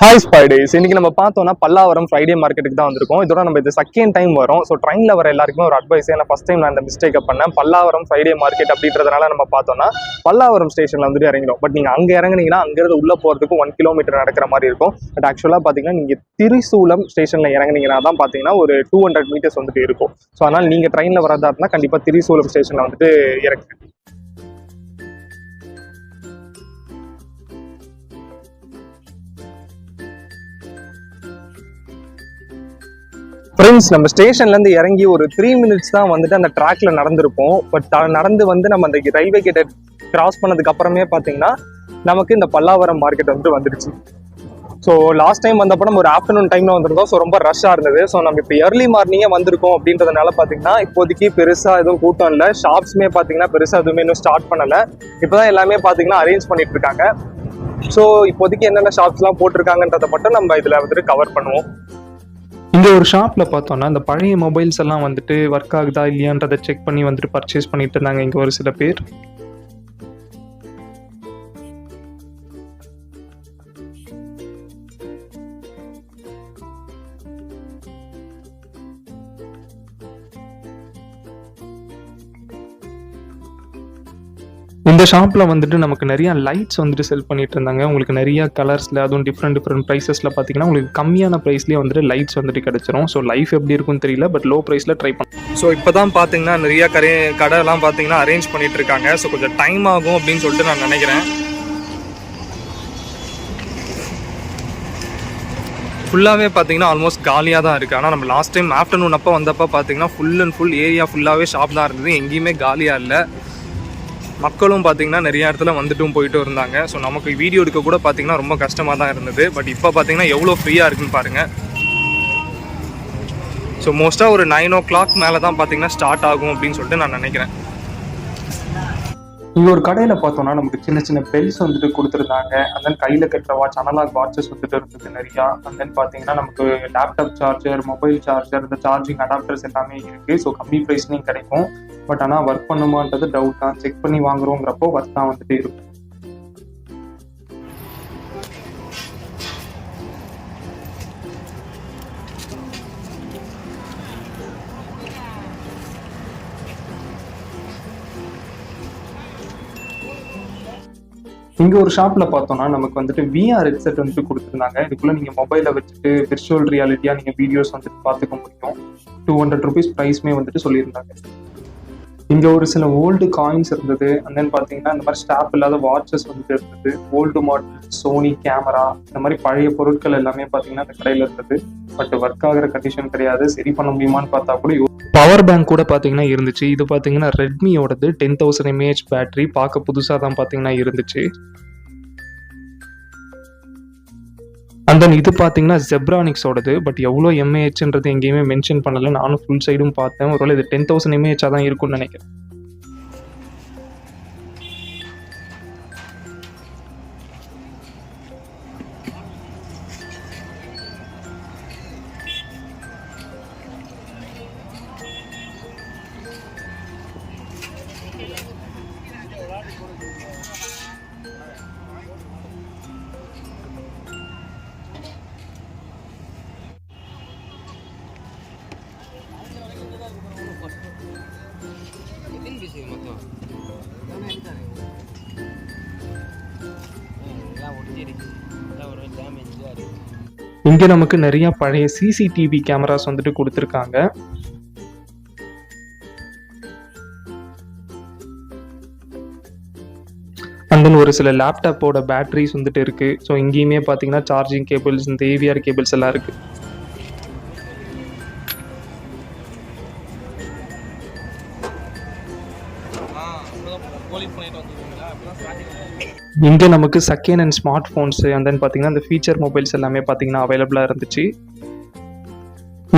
Hi ஸ்பைடேஸ். இன்னைக்கு நம்ம பார்த்தோம்னா பல்லாவரம் ஃப்ரைடே மார்க்கெட்டுக்கு தான் வந்திருக்கோம். இதோட நம்ம இது செகண்ட் டைம் வரும். ஸோ ட்ரெயினில் வர எல்லாருக்குமே ஒரு அட்வைஸ். ஏன்னா ஃபஸ்ட் டைம் நான் இந்த மிஸ்டேக்கை பண்ணேன். பல்லாவரம் ஃப்ரைடே மார்க்கெட் அப்படின்றதுனால நம்ம பார்த்தோம்னா பல்லாவரம் ஸ்டேஷனில் வந்துட்டு இறங்கிடும். பட் நீங்கள் அங்கே இறங்குனீங்கன்னா அங்கேருந்து உள்ளே போகிறதுக்கு 1 கிலோமீட்டர் நடக்கிற மாதிரி இருக்கும். பட் ஆக்சுவலாக பார்த்தீங்கன்னா நீங்கள் திரிசூலம் ஸ்டேஷனில் இறங்குனீங்கன்னா தான் பார்த்தீங்கன்னா ஒரு 200 மீட்டர்ஸ் வந்துட்டு இருக்கும். ஸோ அதனால் நீங்கள் ட்ரெயினில் வரதா இருந்தால் கண்டிப்பாக திரிசூலம் ஸ்டேஷனில் வந்துட்டு இறங்குங்க. ஃப்ரெண்ட்ஸ், நம்ம ஸ்டேஷன்லேருந்து இறங்கி ஒரு 3 மினிட்ஸ் தான் வந்துட்டு அந்த ட்ராக்ல நடந்திருப்போம். பட் நடந்து வந்து நம்ம அந்த ரயில்வே கேட்டை கிராஸ் பண்ணதுக்கு அப்புறமே பார்த்தீங்கன்னா நமக்கு இந்த பல்லாவரம் மார்க்கெட் வந்துடுச்சு. ஸோ லாஸ்ட் டைம் வந்தப்போ நம்ம ஒரு ஆஃப்டர்நூன் டைமில் வந்திருந்தோம். ஸோ ரொம்ப ரஷ்ஷாக இருந்தது. ஸோ நம்ம இப்போ ஏர்லி மார்னிங்கே வந்திருக்கோம் அப்படின்றதுனால பார்த்தீங்கன்னா இப்போதைக்கு பெருசாக எதுவும் கூட்டம் இல்லை. ஷாப்ஸுமே பார்த்தீங்கன்னா பெருசாக எதுவுமே இன்னும் ஸ்டார்ட் பண்ணலை. இப்போ தான் எல்லாமே பார்த்தீங்கன்னா அரேஞ்ச் பண்ணிட்டு இருக்காங்க. ஸோ இப்போதைக்கு என்னென்ன ஷாப்ஸ்லாம் போட்டிருக்காங்கன்றதை மட்டும் நம்ம இதில் வந்துட்டு கவர் பண்ணுவோம். இங்கே ஒரு ஷாப்பில் பார்த்தோன்னா இந்த பழைய மொபைல்ஸ் எல்லாம் வந்துட்டு ஒர்க் ஆகுதா இல்லையான்றதை செக் பண்ணி வந்துட்டு பர்ச்சேஸ் பண்ணிட்டு இருந்தாங்க இங்கே ஒரு சில பேர். இந்த ஷாப்பில் வந்துட்டு நமக்கு நிறைய லைட்ஸ் வந்துட்டு செல் பண்ணிட்டு இருந்தாங்க. உங்களுக்கு நிறைய கலர்ஸில், அதுவும் டிஃப்ரெண்ட் ப்ரைஸஸில் பார்த்தீங்கன்னா உங்களுக்கு கம்மியான ப்ரைஸ்லேயே வந்துட்டு லைட்ஸ் வந்துட்டு கிடச்சிரும். ஸோ லைஃப் எப்படி இருக்குன்னு தெரியல, பட் லோ ப்ரைஸில் ட்ரை பண்ணலாம். ஸோ இப்போ தான் பார்த்தீங்கன்னா நிறைய கடையெல்லாம் பார்த்தீங்கன்னா அரேஞ்ச் பண்ணிட்டு இருக்காங்க. ஸோ கொஞ்சம் டைம் ஆகும் அப்படின்னு சொல்லிட்டு நான் நினைக்கிறேன். ஃபுல்லாகவே பார்த்தீங்கன்னா ஆல்மோஸ்ட் காலியாக தான் இருக்குது. ஆனால் நம்ம லாஸ்ட் டைம் ஆஃப்டர்நூன் அப்போ வந்தப்போ பார்த்தீங்கன்னா ஃபுல் அண்ட் ஃபுல் ஏரியா ஃபுல்லாகவே ஷாப் தான் இருந்தது. எங்கேயுமே காலியாக இல்லை. மக்களும் பார்த்தீங்கன்னா நிறைய இடத்துல வந்துட்டும் போயிட்டும் இருந்தாங்க. ஸோ நமக்கு வீடியோ எடுக்க கூட பார்த்தீங்கன்னா ரொம்ப கஷ்டமாக தான் இருந்தது. பட் இப்போ பார்த்தீங்கன்னா எவ்வளோ ஃப்ரீயாக இருக்குன்னு பாருங்கள். ஸோ மோஸ்ட்டாக ஒரு 9 o'clock மேலே தான் பார்த்தீங்கன்னா ஸ்டார்ட் ஆகும் அப்படின்னு சொல்லிட்டு நான் நினைக்கிறேன். இங்கே ஒரு கடையில் பார்த்தோன்னா நமக்கு சின்ன சின்ன பெல்ஸ் வந்துட்டு கொடுத்துருந்தாங்க. அண்ட் தென் கையில் கட்டுற வாட்ச், அனலாக் வாட்சஸ் வந்துட்டு இருந்தது நிறையா. அண்ட் தென் பார்த்தீங்கன்னா நமக்கு லேப்டாப் சார்ஜர், மொபைல் சார்ஜர், இந்த சார்ஜிங் அடாப்டர்ஸ் எல்லாமே இருக்குது. ஸோ கம்மி ப்ரைஸ்லேயும் கிடைக்கும். பட் ஆனால் ஒர்க் பண்ணுமான்றது டவுட் தான். செக் பண்ணி வாங்குறோங்கிறப்போ ஒர்க் தான் வந்துட்டு இருக்கும். இங்கே ஒரு ஷாப்பில் பார்த்தோன்னா நமக்கு வந்துட்டு VR ஹெட்செட் வந்துட்டு கொடுத்துருந்தாங்க. இதுக்குள்ளே நீங்கள் மொபைலை வச்சுட்டு விர்ச்சுவல் ரியாலிட்டியாக நீங்கள் வீடியோஸ் வந்துட்டு பார்த்துக்க முடியும். 200 rupees ப்ரைஸ்மே வந்துட்டு சொல்லியிருந்தாங்க. இங்கே ஒரு சில ஓல்டு காயின்ஸ் இருந்தது. அண்ட் தென் பார்த்தீங்கன்னா இந்த மாதிரி ஸ்டாப் இல்லாத வாட்சஸ் வந்துட்டு இருந்தது. ஓல்டு மாடல் சோனி கேமரா, இந்த மாதிரி பழைய பொருட்கள் எல்லாமே பார்த்தீங்கன்னா அந்த கடையில் இருந்தது. பட் ஒர்க் ஆகிற கண்டிஷன் கிடையாது. சரி பண்ண முடியுமான்னு பார்த்தா கூட பவர் பேங்க் கூட பார்த்தீங்கன்னா இருந்துச்சு. இது பார்த்தீங்கன்னா ரெட்மியோடது 10,000 mAh பேட்டரி. பார்க்க புதுசாக தான் பார்த்தீங்கன்னா இருந்துச்சு. அண்ட் தென் இது பார்த்தீங்கன்னா ஜெப்ரானிக்ஸோடது. பட் எவ்வளோ mAhன்றது எங்கேயுமே மென்ஷன் பண்ணலை. நானும் ஃபுல் சைடும் பார்த்தேன். ஒருவேளை இது 10,000 mAh தான் இருக்கும்னு நினைக்கிறேன். இங்கே நமக்கு நிறைய பழைய CCTV கேமராஸ் வந்துட்டு கொடுத்துருக்காங்க. அண்ட் தென் ஒரு சில லேப்டாப்போட பேட்டரிஸ் வந்துட்டு இருக்கு. ஸோ இங்கேயுமே பார்த்தீங்கன்னா சார்ஜிங் கேபிள்ஸ், இந்த AVR கேபிள்ஸ் எல்லாம் இருக்கு. இங்கே நமக்கு second hand smart phones and then பார்த்தீங்கன்னா இந்த ஃபீச்சர் மொபைல்ஸ் எல்லாமே பார்த்தீங்கன்னா அவைலபிளாக இருந்துச்சு.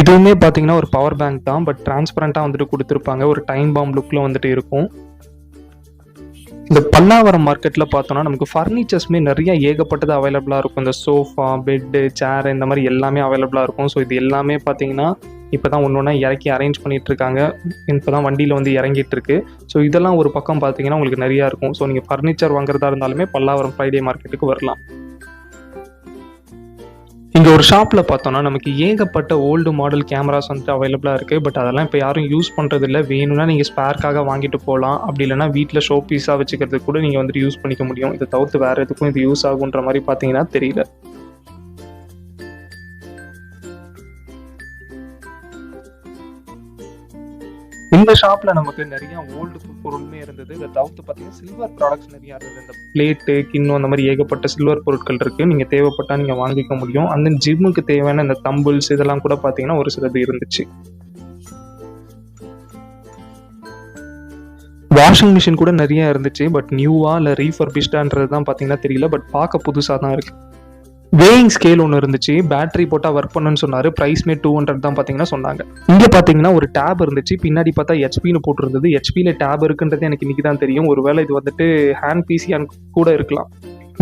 இதுவுமே பார்த்தீங்கன்னா ஒரு பவர் பேங்க் தான். பட் டிரான்ஸ்பரண்ட்டாக வந்துட்டு கொடுத்துருப்பாங்க. ஒரு டைம் பாம் லுக்கில் வந்துட்டு இருக்கும். இந்த பல்லாவரம் மார்க்கெட்டில் பார்த்தோன்னா நமக்கு ஃபர்னிச்சர்ஸுமே நிறைய ஏகப்பட்டது அவைலபிளாக இருக்கும். இந்த சோஃபா, பெட்டு, சேர், இந்த மாதிரி எல்லாமே அவைலபிளாக இருக்கும். ஸோ இது எல்லாமே பார்த்தீங்கன்னா இப்போ தான் ஒன்று ஒன்றா இறக்கி அரேஞ்ச் பண்ணிகிட்டு இருக்காங்க. இப்போ தான் வண்டியில் வந்து இறங்கிட்டு இருக்கு. ஸோ இதெல்லாம் ஒரு பக்கம் பார்த்தீங்கன்னா உங்களுக்கு நிறையா இருக்கும். ஸோ நீங்கள் ஃபர்னிச்சர் வாங்குறதா இருந்தாலுமே பல்லாவரம் ஃப்ரைடே மார்க்கெட்டுக்கு வரலாம். இங்கே ஒரு ஷாப்பில் பார்த்தோன்னா நமக்கு ஏகப்பட்ட ஓல்டு மாடல் கேமராஸ் வந்துட்டு அவைலபிளாக இருக்குது. பட் அதெல்லாம் இப்போ யாரும் யூஸ் பண்ணுறது இல்லை. வேணும்னா நீங்கள் ஸ்பேர்க்காக வாங்கிட்டு போகலாம். அப்படி இல்லைனா வீட்டில் ஷோ பீஸாக வச்சுக்கிறதுக்கு கூட நீங்கள் வந்துட்டு யூஸ் பண்ணிக்க முடியும். இதை தவிர்த்து வேறு எதுக்கும் இது யூஸ் ஆகுன்ற மாதிரி பார்த்தீங்கன்னா தெரியல. இந்த ஷாப்பில் நமக்கு நிறைய ஓல்டு பொருளுமே இருந்தது. இதை தவிர்த்து பார்த்தீங்கன்னா சில்வர் ப்ராடக்ட்ஸ் நிறையா இருந்தது. இந்த பிளேட்டு, கிண்ணம், அந்த மாதிரி ஏகப்பட்ட சில்வர் பொருட்கள் இருக்குது. நீங்கள் தேவைப்பட்டால் நீங்கள் வாங்கிக்க முடியும். அந்த ஜிம்முக்கு தேவையான இந்த தம்பிள்ஸ் இதெல்லாம் கூட பார்த்தீங்கன்னா ஒரு சிலது இருந்துச்சு. வாஷிங் மிஷின் கூட நிறைய இருந்துச்சு. பட் நியூவா இல்லை ரீஃபர்பிஷ்டான்றது தான் பார்த்தீங்கன்னா தெரியல. பட் பார்க்க புதுசாக தான் இருக்குது. வேயிங் ஸ்கேல் ஒன்று இருந்துச்சு. பேட்டரி போட்டால் ஒர்க் பண்ணுன்னு சொன்னார். ப்ரைஸ்மே 200 தான் பார்த்தீங்கன்னா சொன்னாங்க. இங்கே பார்த்தீங்கன்னா ஒரு டேப் இருந்துச்சு. பின்னாடி பார்த்தா ஹெச்பின்னு போட்டிருந்தது. ஹெச்பியில் டேப் இருக்குன்றது எனக்கு இன்னைக்கு தான் தெரியும். ஒருவேளை இது வந்துட்டு ஹேண்ட் பிசியான் கூட இருக்கலாம்.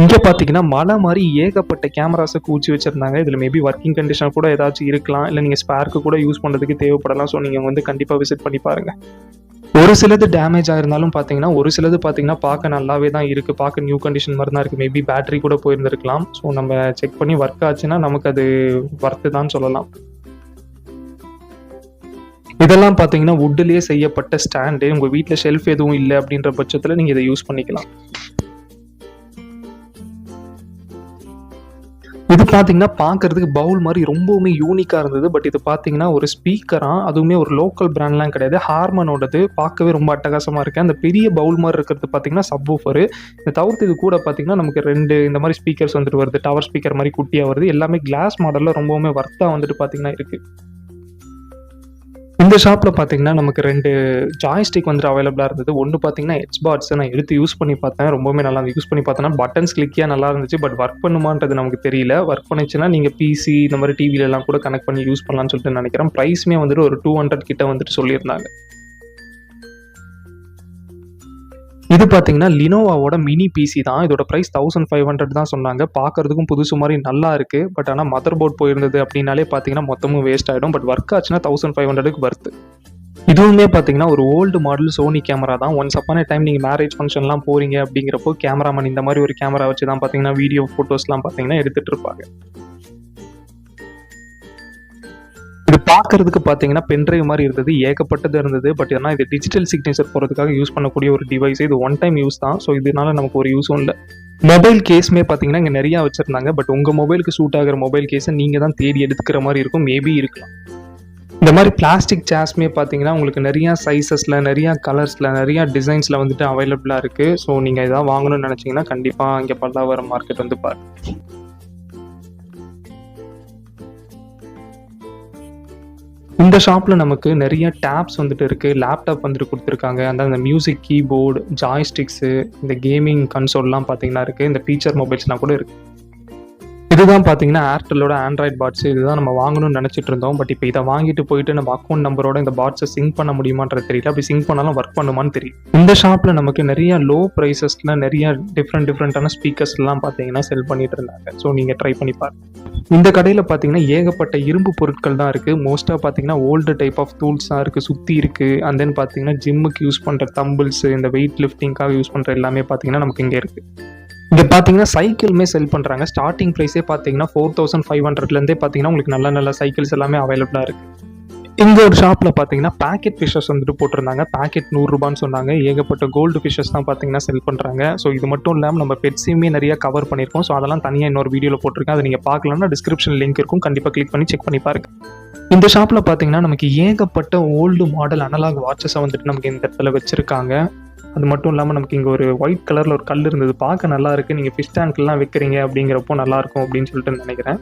இங்கே பார்த்தீங்கன்னா மலை மாதிரி ஏகப்பட்ட கேமராஸை கூச்சி வச்சிருந்தாங்க. இதில் மேபி ஒர்க்கிங் கண்டிஷன் கூட ஏதாச்சும் இருக்கலாம். இல்லை நீங்கள் ஸ்பேர்க்கு கூட யூஸ் பண்ணுறதுக்கு தேவைப்படலாம். ஸோ நீங்கள் வந்து கண்டிப்பாக விசிட் பண்ணி பாருங்கள். ஒரு சிலது டேமேஜ் ஆயிருந்தாலும் பார்த்தீங்கன்னா ஒரு சிலது பார்த்தீங்கன்னா பார்க்க நல்லாவே தான் இருக்குது. பார்க்க நியூ கண்டிஷன் மாதிரி தான் இருக்குது. மேபி பேட்டரி கூட போயிருந்திருக்கலாம். ஸோ நம்ம செக் பண்ணி ஒர்க் ஆச்சுன்னா நமக்கு அது ஒர்த்து தான் சொல்லலாம். இதெல்லாம் பார்த்தீங்கன்னா வுட்லேயே செய்யப்பட்ட ஸ்டாண்டு. உங்கள் வீட்டில் ஷெல்ஃப் எதுவும் இல்லை அப்படின்ற பட்சத்தில் நீங்கள் இதை யூஸ் பண்ணிக்கலாம். இது பார்த்தீங்கன்னா பார்க்கறதுக்கு பவுல் மாதிரி ரொம்பவுமே யூனிக்காக இருந்தது. பட் இது பார்த்தீங்கன்னா ஒரு ஸ்பீக்கரா, அதுவுமே ஒரு லோக்கல் பிராண்ட்லாம் கிடையாது. ஹார்மனோடது. பார்க்கவே ரொம்ப அட்டகாசமாக இருக்குது. அந்த பெரிய பவுல் மாதிரி இருக்கிறது பார்த்தீங்கன்னா சப்வூஃபரு. இந்த தவிர்த்து இது கூட பார்த்தீங்கன்னா நமக்கு 2 இந்த மாதிரி ஸ்பீக்கர்ஸ் வந்துட்டு வருது. டவர் ஸ்பீக்கர் மாதிரி குட்டியாக வருது. எல்லாமே கிளாஸ் மாடலில் ரொம்பவுமே வர்த்தாக வந்துட்டு பார்த்தீங்கன்னா இருக்குது. இந்த ஷாப்பில் பார்த்தீங்கன்னா நமக்கு 2 ஜாய்ஸ்டிக் வந்துட்டு அவைலபிளாக இருந்தது. ஒன்று பார்த்தீங்கன்னா எட்ஜ்பாட்ஸ். நான் எடுத்து யூஸ் பண்ணி பார்த்தேன். ரொம்பவுமே நல்லா யூஸ் பண்ணி பார்த்தேன்னா பட்டன்ஸ் கிளிக்கியாக நல்லா இருந்துச்சு. பட் ஒர்க் பண்ணுமான்றது நமக்கு தெரியல. ஒர்க் பண்ணிச்சுன்னா நீங்கள் பிசி இந்த மாதிரி டிவிலெலாம் கூட கனெக்ட் பண்ணி யூஸ் பண்ணலாம்னு சொல்லிட்டு நினைக்கிறேன். ப்ரைஸுமே வந்துட்டு ஒரு 200 கிட்ட வந்துட்டு சொல்லியிருந்தாங்க. இது பார்த்தீங்கன்னா லினோவாவோட மினி பிசி தான். இதோட ப்ரைஸ் 1500 தான் சொன்னாங்க. பார்க்கறதுக்கும் புதுசு மாதிரி நல்லா இருக்குது. பட் ஆனால் மதர் போர்ட் போயிருந்தது அப்படின்னாலே பார்த்தீங்கன்னா மொத்தமும் வேஸ்ட் ஆகிடும். பட் ஒர்க் ஆச்சுன்னா 1500க்கு வருது. இதுவுமே பார்த்தீங்கன்னா ஒரு ஓல்டு மாடல் சோனி கேமரா தான். ஒன்ஸ் அப்பான டைம் நீங்கள் மேரேஜ் ஃபங்க்ஷன்லாம் போகிறீங்க அப்படிங்கிறப்போ கேமராமேன் இந்த மாதிரி ஒரு கேமரா வச்சு தான் பார்த்தீங்கன்னா வீடியோ ஃபோட்டோஸ்லாம் பார்த்தீங்கன்னா எடுத்துகிட்டு இருப்பாங்க. இது பார்க்கறதுக்கு பார்த்தீங்கன்னா பென்ட்ரைவ் மாதிரி இருந்தது. ஏகப்பட்டது இருந்தது. பட் ஆனால் இது டிஜிட்டல் சிக்னேச்சர் போகிறதுக்காக யூஸ் பண்ணக்கூடிய ஒரு டிவைஸ். இது ஒன் டைம் யூஸ் தான். ஸோ இதனால நமக்கு ஒரு யூஸும் இல்லை. மொபைல் கேஸுமே பார்த்தீங்கன்னா இங்கே நிறையா வச்சுருந்தாங்க. பட் உங்கள் மொபைலுக்கு சூட் ஆகிற மொபைல் கேஸை நீங்கள் தான் தேடி எடுத்துக்கிற மாதிரி இருக்கும். மேபி இருக்கலாம். இந்த மாதிரி பிளாஸ்டிக் சேர்ஸ்மே பார்த்தீங்கன்னா உங்களுக்கு நிறையா சைஸஸில், நிறையா கலர்ஸில், நிறையா டிசைன்ஸில் வந்துட்டு அவைலபிளாக இருக்குது. ஸோ நீங்கள் எதாவது வாங்கணும்னு நினச்சிங்கன்னா கண்டிப்பாக இங்கே பல்லாவரம் மார்க்கெட் வந்து பாருங்கள். இந்த ஷாப்பில் நமக்கு நிறைய டேப்ஸ் வந்துட்டு இருக்குது. லேப்டாப் வந்துட்டு கொடுத்துருக்காங்க. அந்த மியூசிக் கீபோர்டு, ஜாய்ஸ்டிக்ஸு, இந்த கேமிங் கன்சோல்லாம் பார்த்தீங்கன்னா இருக்குது. இந்த ஃபீச்சர் மொபைல்ஸ்லாம் கூட இருக்குது. இதுதான் பார்த்தீங்கன்னா ஏர்டெல்லோட ஆண்ட்ராய்ட் பாட்ஸ். இதுதான் நம்ம வாங்கணும்னு நினச்சிட்டு இருந்தோம். பட் இப்போ இதை வாங்கிட்டு போயிட்டு நம்ம அக்கௌண்ட் நம்பரோட இந்த பாட்ஸை சிங்க் பண்ண முடியுமான்றது தெரியல. அப்படி சிங்க் பண்ணாலும் ஒர்க் பண்ணுமான்னு தெரியும். இந்த ஷாப்பில் நமக்கு நிறைய லோ ப்ரைஸஸில் நிறைய டிஃப்ரெண்டான ஸ்பீக்கர்ஸ்லாம் பார்த்தீங்கன்னா செல் பண்ணிட்டு இருந்தாங்க. ஸோ நீங்கள் ட்ரை பண்ணி பாருங்க. இந்த கடையில் பார்த்தீங்கன்னா ஏகப்பட்ட இரும்பு பொருட்கள் தான் இருக்குது. மோஸ்ட்டாக பார்த்தீங்கன்னா ஓல்டு டைப் ஆஃப் டூல்ஸ் தான் இருக்குது, சுற்றி இருக்குது. அண்ட் தென் பார்த்தீங்கன்னா ஜிம்முக்கு யூஸ் பண்ணுற தம்பிள்ஸ், இந்த வெயிட் லிஃப்டிங்காக யூஸ் பண்ணுற எல்லாமே பார்த்தீங்கன்னா நமக்கு இங்கே இருக்குது. இங்கே பார்த்தீங்கன்னா சைக்கிளுமே செல் பண்ணுறாங்க. ஸ்டார்டிங் ப்ரைஸே பார்த்தீங்கன்னா 4500லேருந்தே பார்த்தீங்கன்னா உங்களுக்கு நல்ல சைக்கிள்ஸ் எல்லாமே அவைலபிளாக இருக்குது. இங்கே ஒரு ஷாப்பில் பார்த்தீங்கன்னா பேக்கெட் ஃபிஷஸ் வந்துட்டு போட்டிருந்தாங்க. பேக்கெட் 100 ரூபான்னு சொன்னாங்க. ஏகப்பட்ட கோல்டு ஃபிஷஸ் தான் பார்த்தீங்கன்னா செல் பண்ணுறாங்க. ஸோ இது மட்டும் இல்லாமல் நம்ம பெட்ஸையுமே நிறைய கவர் பண்ணியிருக்கோம். ஸோ அதெல்லாம் தனியாக இன்னொரு வீடியோவில் போட்டிருக்கேன். அதை நீங்கள் பார்க்கலன்னா டிஸ்கிரிப்ஷன் லிங்க் இருக்கும். கண்டிப்பாக கிளிக் பண்ணி செக் பண்ணி பாருங்க. இந்த ஷாப்பில் பார்த்தீங்கன்னா நமக்கு ஏகப்பட்ட ஓல்டு மாடல் அனலாக் வாட்சஸை வந்துட்டு நமக்கு இந்த இடத்துல வச்சுருக்காங்க. அது மட்டும் இல்லாமல் நமக்கு இங்கே ஒரு ஒயிட் கலரில் ஒரு கல் இருந்தது. பார்க்க நல்லா இருக்குது. நீங்கள் ஃபிஷ் டேங்க்லாம் வைக்கிறீங்க அப்படிங்கிறப்போ நல்லாயிருக்கும் அப்படின்னு சொல்லிட்டு நினைக்கிறேன்.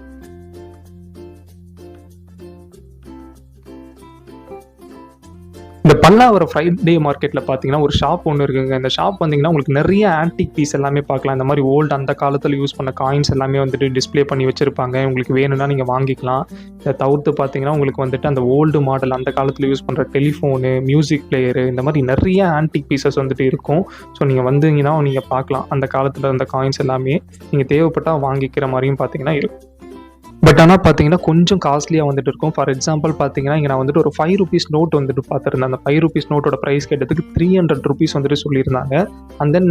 இந்த பல்லாவரம் ஃப்ரைடே மார்க்கெட்டில் பார்த்தீங்கன்னா ஒரு ஷாப் ஒன்று இருக்குங்க. இந்த ஷாப் வந்தீங்கன்னா உங்களுக்கு நிறைய ஆன்டிக் பீஸ் எல்லாமே பார்க்கலாம். இந்த மாதிரி ஓல்டு அந்த காலத்தில் யூஸ் பண்ண காயின்ஸ் எல்லாமே வந்துட்டு டிஸ்பிளே பண்ணி வச்சுருப்பாங்க. உங்களுக்கு வேணும்னா நீங்கள் வாங்கிக்கலாம். இதை தவிர்த்து பார்த்தீங்கன்னா உங்களுக்கு வந்துட்டு அந்த ஓல்டு மாடல் அந்த காலத்தில் யூஸ் பண்ணுற டெலிஃபோனு, மியூசிக் பிளேயரு, இந்த மாதிரி நிறைய ஆன்டிக் பீசஸ் வந்துட்டு இருக்கும். ஸோ நீங்கள் வந்தீங்கன்னா நீங்கள் பார்க்கலாம். அந்த காலத்தில் அந்த காயின்ஸ் எல்லாமே நீங்கள் தேவைப்பட்டால் வாங்கிக்கிற மாதிரியும் பார்த்தீங்கன்னா இருக்கும். பட் ஆனால் பார்த்தீங்கன்னா கொஞ்சம் காஸ்ட்லியாக வந்துட்டு இருக்கும். ஃபார் எக்ஸாம்பிள் பார்த்தீங்கன்னா இங்கே நான் வந்துட்டு ஒரு 5 rupees நோட் வந்துட்டு பார்த்துருந்தேன். அந்த 5 rupees நோட்டோட ப்ரைஸ் கேட்டதுக்கு 300 rupees வந்துட்டு சொல்லியிருந்தாங்க. அண்ட் தென்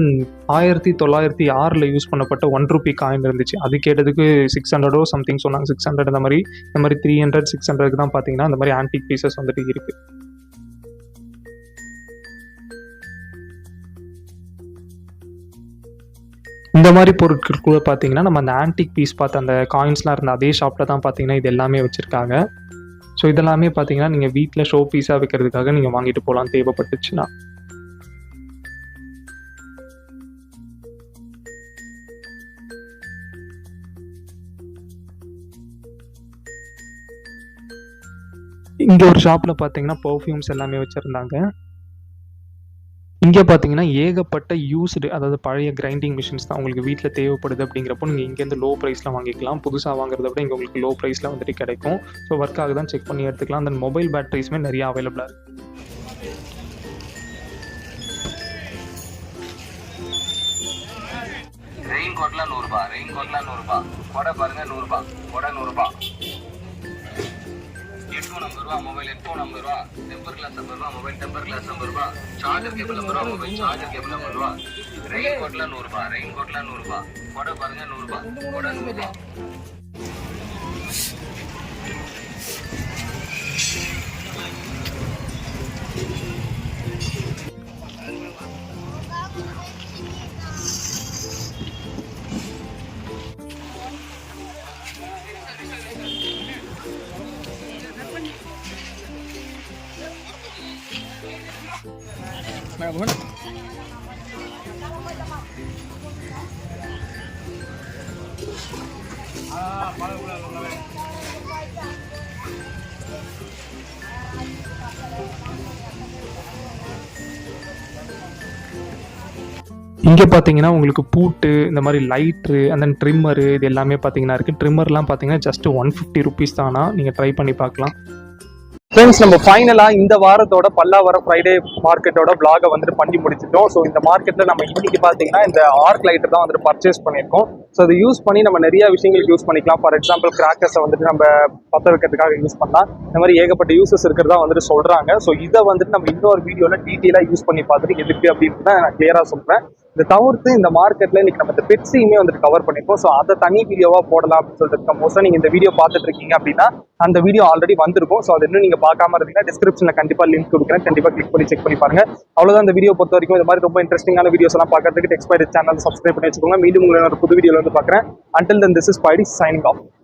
1906 யூஸ் பண்ணப்பட்ட 1 rupee காயின் இருந்துச்சு. அது கேட்டதுக்கு 600 சம்திங் சொன்னாங்க. 600 இந்த மாதிரி 300 600க்கு தான் பார்த்தீங்கன்னா இந்த மாதிரி ஆன்டிக் பீசஸ் வந்துட்டு இருக்குது. இந்த மாதிரி பொருட்கள் கூட பார்த்தீங்கன்னா நம்ம அந்த ஆன்டிக் பீஸ் பார்த்து அந்த காயின்ஸ்லாம் இருந்த அதே ஷாப்பில் தான் பார்த்தீங்கன்னா இது எல்லாமே வச்சுருக்காங்க. ஸோ இதெல்லாமே பார்த்தீங்கன்னா நீங்கள் வீட்டில் ஷோ பீஸாக வைக்கிறதுக்காக நீங்கள் வாங்கிட்டு போகலாம் தேவைப்பட்டுச்சுன்னா. இங்கே ஒரு ஷாப்பில் பார்த்தீங்கன்னா பர்ஃப்யூம்ஸ் எல்லாமே வச்சுருந்தாங்க. இங்கே பார்த்தீங்கன்னா ஏகப்பட்ட யூஸ்டு, அதாவது பழைய கிரைண்டிங் மிஷின்ஸ் தான் உங்களுக்கு வீட்டில் தேவைப்படுது அப்படிங்கிறப்போ நீங்கள் இங்கேருந்து லோ ப்ரைஸில் வாங்கிக்கலாம். புதுசாக வாங்குறத விட இங்கே உங்களுக்கு லோ ப்ரைஸில் வந்துட்டு கிடைக்கும். ஸோ ஒர்க் ஆகுதான் செக் பண்ணி எடுத்துக்கலாம். அந்த மொபைல் பேட்டரிஸுமே நிறைய அவைலபிளாக இருக்குது. ரெயின் கோட்லாம் 100 ரூபாய், ரெயின் கோட்லாம் 100 ரூபாய், கொடை பாருங்க 100 ரூபாய், கொடை 100 ரூபாய். ஹெட்ஃபோன் 50 ரூபாய், மொபைல் ஹெட்ஃபோன் 50 ரூபாய், டெம்பர் கிளாஸ் 50 ரூபாய், மொபைல் டெம்பர் கிளாஸ் 50 ரூபாய், சார்ஜர் கேபிள் 50 ரூபாய், மொபைல் சார்ஜர் கேபிள் 50 ரூபாய். ரெயின் கோட்லாம் 100 ரூபாய், ரெயின் கோட்லாம் 100 ரூபாய், கொடை பாருங்க 100 ரூபாய், கொடை 100 ரூபாய். இங்கே பார்த்தீங்கன்னா உங்களுக்கு பூட்டு, இந்த மாதிரி லைட்ரு, அண்ட் தென் ட்ரிம்மரு, இது எல்லாமே பார்த்தீங்கன்னா இருக்குது. ட்ரிம்மர்லாம் பார்த்தீங்கன்னா ஜஸ்ட் 150 rupees தானா, நீங்கள் ட்ரை பண்ணி பார்க்கலாம். ஃப்ரெண்ட்ஸ், நம்ம ஃபைனலாக இந்த வாரத்தோட பல்லாவரம் ஃப்ரைடே மார்க்கெட்டோட vlog-அ வந்துட்டு பண்ணி முடிச்சிட்டோம். ஸோ இந்த மார்க்கெட்டில் நம்ம இன்னைக்கு பார்த்தீங்கன்னா இந்த ஆர்க் லைட்டர் தான் வந்துட்டு பர்ச்சேஸ் பண்ணியிருக்கோம். ஸோ அதை யூஸ் பண்ணி நம்ம நிறைய விஷயங்களுக்கு யூஸ் பண்ணிக்கலாம். ஃபார் எக்ஸாம்பிள் கிராக்கர்ஸை வந்துட்டு நம்ம பற்ற வைக்கிறதுக்காக யூஸ் பண்ணலாம். இந்த மாதிரி ஏகப்பட்ட யூசஸ் இருக்கிறதா வந்துட்டு சொல்கிறாங்க. ஸோ இதை வந்துட்டு நம்ம இன்னொரு வீடியோவில் டீட்டெயிலாக யூஸ் பண்ணி பார்த்துட்டு எதுக்கு அப்படின்னு தான் நான் கிளியராக சொல்கிறேன். இதை தவிர்த்து இந்த மார்க்கெட்டில் இன்னைக்கு நம்ம இந்த பெட்ஸையுமே வந்துட்டு கவர் பண்ணியிருக்கோம். ஸோ அதை தனி வீடியோவாக போடலாம் அப்படின்னு சொல்லிட்டு இருக்கோம். மோஸ்ட்டாக நீங்கள் இந்த வீடியோ பார்த்துட்டு இருக்கீங்க அப்படின்னா அந்த வீடியோ ஆல்ரெடி வந்திருக்கும். ஸோ அது இன்னும் நீங்கள் பார்க்காம இருந்தீங்கன்னா டிஸ்கிரிப்ஷனில் கண்டிப்பாக லிங்க் கொடுக்குறேன். கண்டிப்பாக கிளிக் பண்ணி செக் பண்ணி பாருங்க. அவ்வளோதான் இந்த வீடியோ பொறுத்த வரைக்கும். இந்த மாதிரி ரொம்ப இன்ட்ரெஸ்டிங்கான வீடியோஸ் எல்லாம் பார்க்கறதுக்கு டெக்ஸ்பைரி சேனல் சப்ஸ்கிரைப் பண்ணி வச்சுக்கோங்க. மீண்டும் உங்களை ஒரு புது வீடியோவில் வந்து பார்க்குறேன். Until then, this is Spidey signing off.